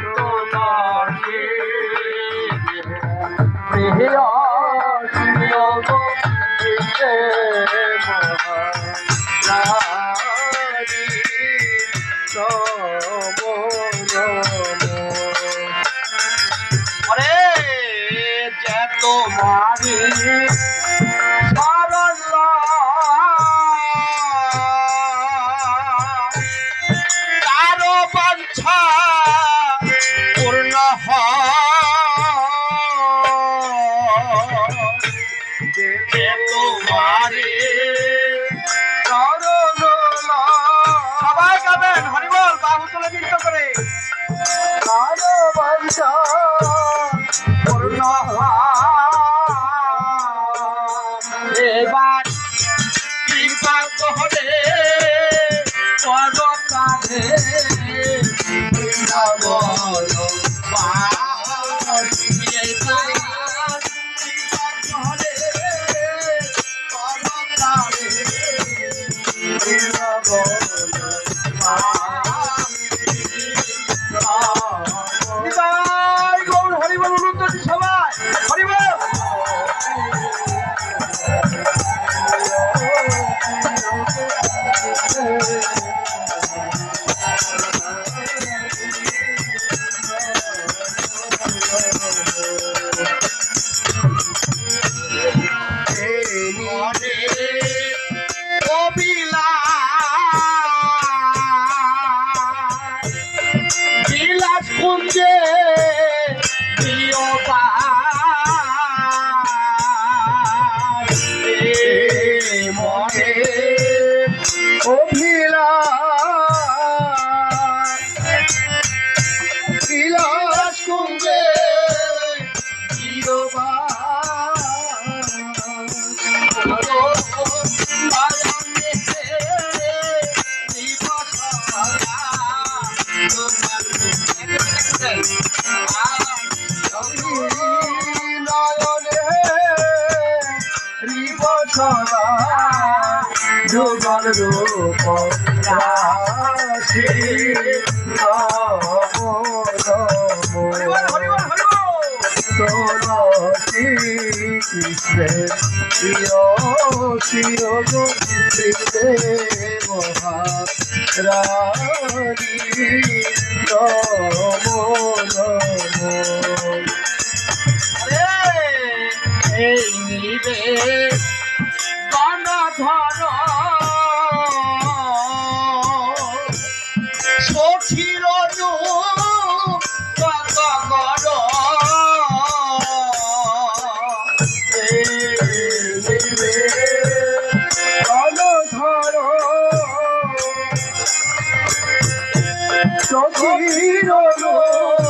তোমাকে প্রিয় শিব দিতে মহারানী ওরে যে তোমারি কারো বাঞ্ছা পূর্ণ যে তোমারি সবাই গাবেন হরিবল বাহু তুলে নৃত্য করে কারো বাঞ্ছা পূর্ণ এবার কৃপা করে পরকালে বৃন্দাবন পাই এবার কৃপা করে পরকালে বৃন্দাবন পাই গৌর হরিবল অনুদ্র সবাই হরিবল বিলাস কুঞ্জে মনে বিলাস কুঞ্জে যুগল রূপ রাশি তুলসী কৃষ্ণের প্রিয় শিব দিতে মহারানী নমো নমো এই নিবে গণধর সখির কত গর গণধর সখির কত গর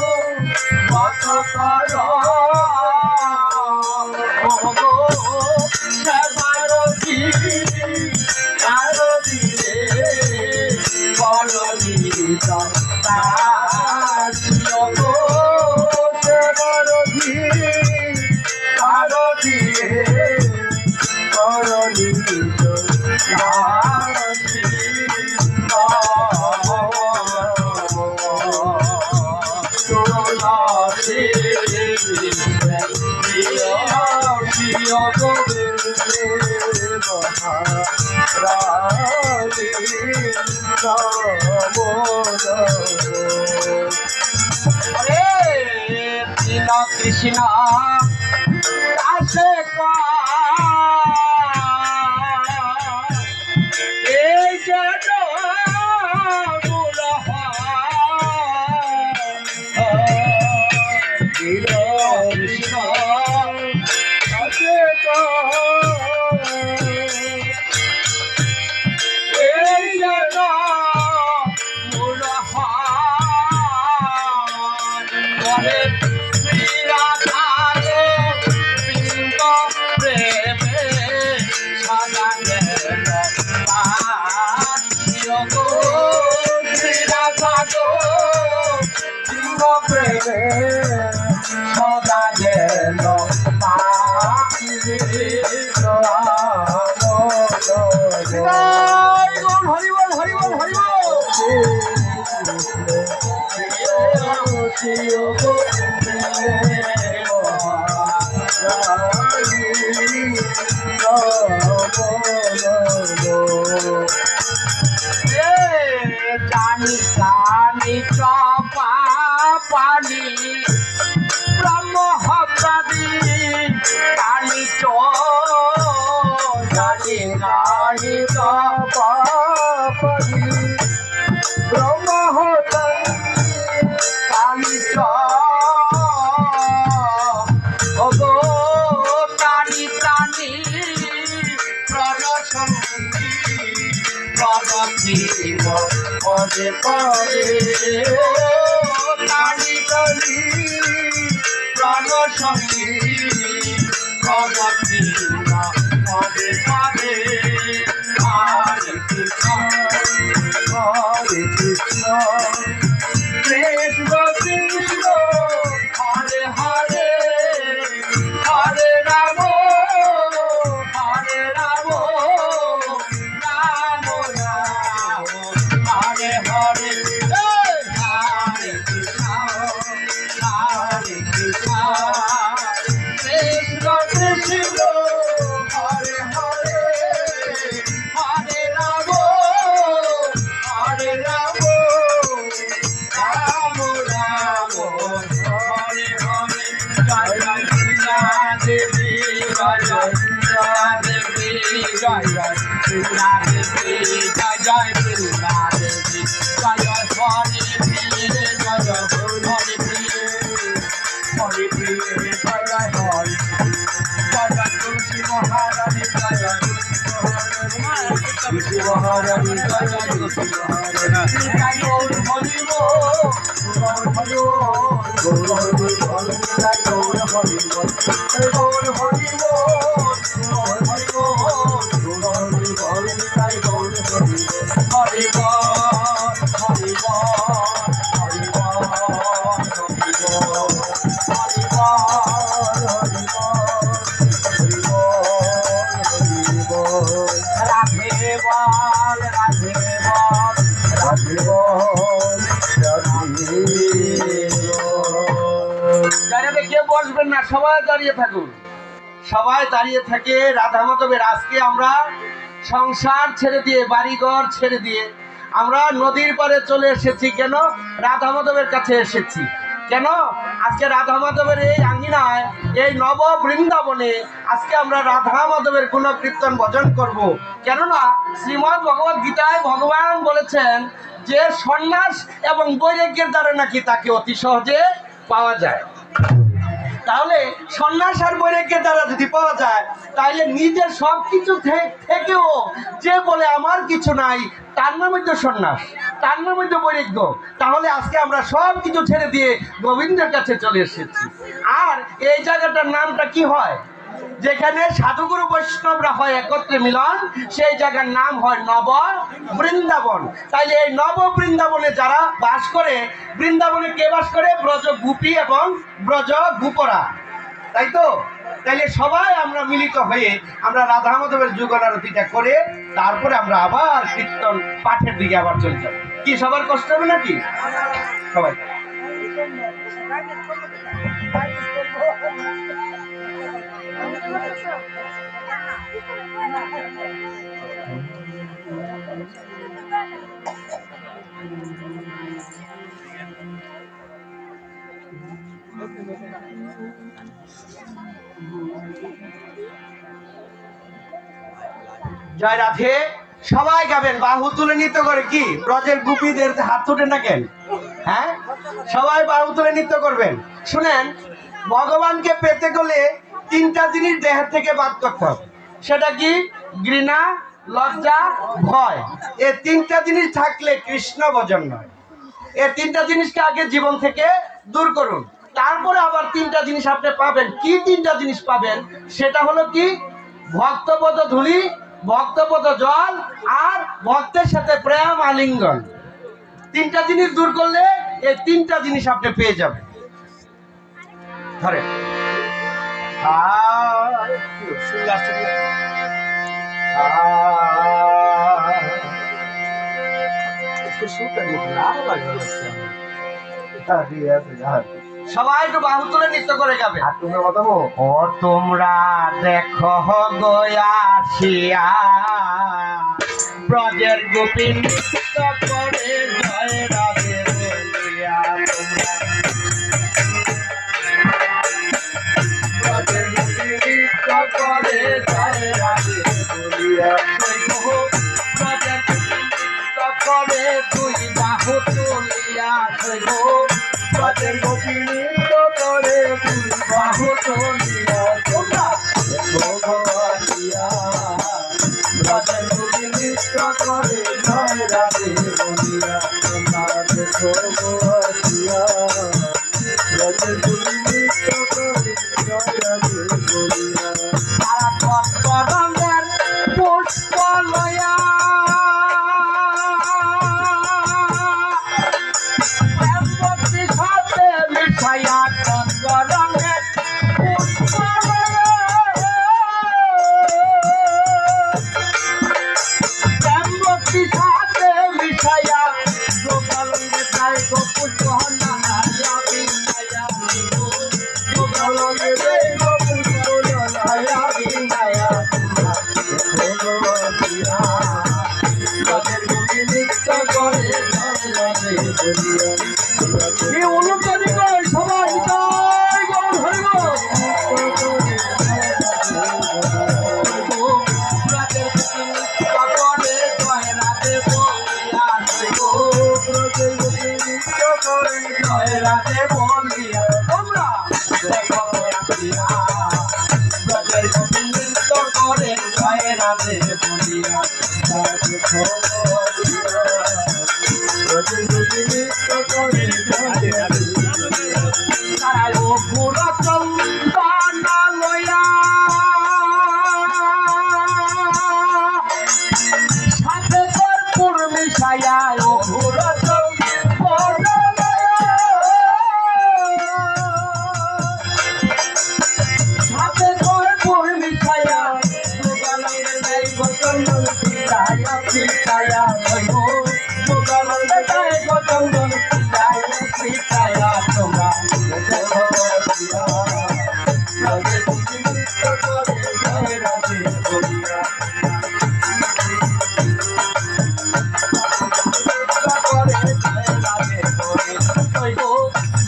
কৃষ্ণ কাছে এই যেন কৃষ্ণ কাছে এই যেন সদা যেন হরিবল হরিবল হরিবল শিব জানি জানি চপা পানি ব্রহ্ম হত্যাদি জানি জানি জানি চপা পানি ব্রহ্ম হত্যাদি জানি ওগো টানি টানি প্রণসঙ্গী প্রগতিব পদে পদে টানি টানি প্রণসঙ্গী প্রগতিব পদে পদে হরে কৃষ্ণ কৃষ্ণ কৃষ্ণ হরে হরে হরে রাম রাম রাম হরে হরে হরে কৃষ্ণ কৃষ্ণ কৃষ্ণ হরে হরে হরে রাম রাম রাম হরে হরে জয় জয় দুর্গা দেবী জয় জয় দুর্গা দেবী জয় জয় দুর্গা দেবী জয় জয় দুর্গা দেবী জয় জয় হরে প্রিয় জয় জয় হরে প্রিয় হরে প্রিয় জয় জয় হরে জয় জয় তুলসী মহারানী জয় জয় তুলসী মহারানী জয় জয় তুলসী মহারানী জয় গৌর হরি গৌর হরি গৌর হরি গৌর হরি গৌর হরি গৌর হরি গৌর হরি হরি হরি রাধে বল রাধে বল রাধে বল দাঁড়িয়ে কেউ বসবেন না, সবাই দাঁড়িয়ে থাকুন, সবাই দাঁড়িয়ে থাকে। রাধা মাধবের আজকে আমরা সংসার ছেড়ে দিয়ে বাড়িঘর ছেড়ে দিয়ে আমরা নদীর পাড়ে চলে এসেছি। কেন? রাধা মাধবের কাছে এসেছি। কেন? আজকে রাধা মাধবের এই আঙ্গিনায়, এই নব বৃন্দাবনে আজকে আমরা রাধা মাধবের গুণকীর্তন ভজন করব। কেননা শ্রীমদ্ ভগবত গীতায় ভগবান বলেছেন যে সন্ন্যাস এবং বৈরাগ্যের দ্বারা নাকি তাকে অতি সহজে পাওয়া যায়। তাহলে সন্ন্যাস আর বৈরাগ্যের দ্বারা যদি পাওয়া যায়, তাহলে নিজের সব কিছু থেকেও যে বলে আমার কিছু নাই, তার নামই তো সন্ন্যাস, তার নামই তো বৈরাগ্য। তাহলে আজকে আমরা সব কিছু ছেড়ে দিয়ে গোবিন্দের কাছে চলে এসেছি। আর এই জায়গাটার নামটা কি হয়? যেখানে সাধুগুরু বৈষ্ণবরা হয় একত্রে মিলন, সেই জায়গার নাম হয় নব বৃন্দাবন। তাইলে এই নব বৃন্দাবনে যারা বাস করে, বৃন্দাবনে কে বাস করে? ব্রজ গোপী এবং ব্রজ গোপরা, তাই তো? তাইলে সবাই আমরা মিলিত হয়ে আমরা রাধা মাধবের যুগলারতিটা করে তারপরে আমরা আবার কীর্তন পাঠের দিকে আবার চলে যাব। কি সবার কষ্ট হবে নাকি? সবাই জয় রাধে। সবাই গাবেন, বাহু তুলে নৃত্য করে। কি ব্রজের গোপীদের হাত তুলে না কেন? হ্যাঁ, সবাই বাহু তুলে নৃত্য করবেন। শুনেন, ভগবানকে পেতে গেলে তিনটা জিনিস দেহের থেকে বাদ করতে হবে। সেটা কি? ঘৃণা, লজ্জা, ভয়। এই তিনটা জিনিস থাকলে কৃষ্ণ ভজন নয়। এই তিনটা জিনিসকে আগে জীবন থেকে দূর করুন, তারপরে আবার তিনটা জিনিস আপনি পাবেন। কি তিনটা জিনিস পাবেন? সেটা হলো কি? ভক্তপদ ধূলি, ভক্তপদ জল, আর ভক্তের সাথে প্রেম আলিঙ্গন। তিনটা জিনিস দূর করলে এই তিনটা জিনিস আপনি পেয়ে যাবেন। ধরে সবাই একটু বাহু তুলে নৃত্য করে গাবে। আর তুমি বাজাবো। ও তোমরা দেখো গয়াসিয়া ব্রজের গোপীন নৃত্য করে জয় রাধে বলিয়া। তোমরা ব্রজের গোপীন নৃত্য করে জয় রাধে বলিয়া। ব্রজের গোপীন নৃত্য করে দুই বাহু তুলিয়া। ব্রজের গোপীন নৃত্য করে দুই বাহু তুলিয়া। তোমরা দেখো গয়াসিয়া ব্রজের গোপীন নৃত্য করে জয় রাধে বলিয়া। তোমরা দেখো গয়াসিয়া ব্রজের গোপীন নৃত্য করে জয় রাধে বলিয়া। তারা কত রঙের পুষ্প লয়া ভক্তি সাথে মিশাইয়া কত রঙের পুষ্প লয়া ভক্তি সাথে মিশাইয়া গোপালঙ্গে যায় গো পুষ্প নানায়া বিনায়া। গোপালঙ্গে যায় গো পুষ্প নানায়া বিনায়া। ব্রজের গোপীন নৃত্য করে জয় রাধে বলিয়া। এই অনুপ্রাণিত সবাই জয় গৌর হরি বল। ব্রজের গোপীন নৃত্য করে জয় রাধে বলিয়া। ব্রজের গোপীন নৃত্য করে জয় রাধে বলিয়া। তোমরা দেখো গয়াসিয়া ব্রজের গোপীন নৃত্য করে জয় রাধে বলিয়া। দেখো গয়াসিয়া ব্রজের গোপীন নৃত্য করে জয় রাধে বলিয়া। তারা ও ঘোড়া চন্দনা লয়া সাথে কর্পূর মিশাইয়া। ও ঘোড়া চন্দনা লয়া সাথে কর্পূর মিশাইয়া। গোপালঙ্গে যায় গো চন্দন পিতায়া পিতায়া। গোপালঙ্গে যায় গো চন্দন পিতায়া পিতায়া। তোমরা দেখো গয়াসিয়া ব্রজের গোপীন নৃত্য করে জয় রাধে বলিয়া।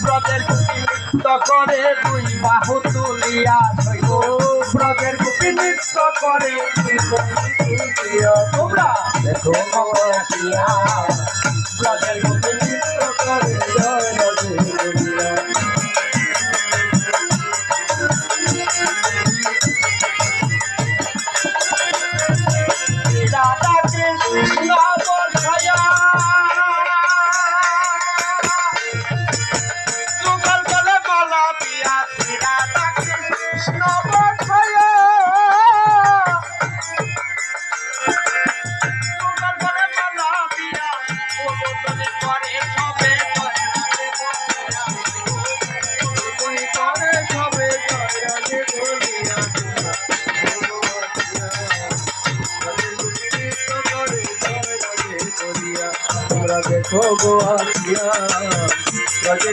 ব্রজের গোপীন নৃত্য করে দুই বাহু তুলিয়া। ব্রজের গোপীন নৃত্য করে দুই বাহু তুলিয়া। তোমরা দেখো গয়াসিয়া ব্রজের গোপীন নৃত্য করে জয় রাধে বলিয়া। রাধা কৃষ্ণ বসায়া যুগল গলে মালা দিয়া। রাধা কৃষ্ণ বসায়া যুগল গলে মালা দিয়া। উলুধ্বনি করে সবে জয় রাধে বলিয়া। উলুধ্বনি করে সবে জয় রাধে বলিয়া। তোমরা দেখো গয়াসিয়া ব্রজের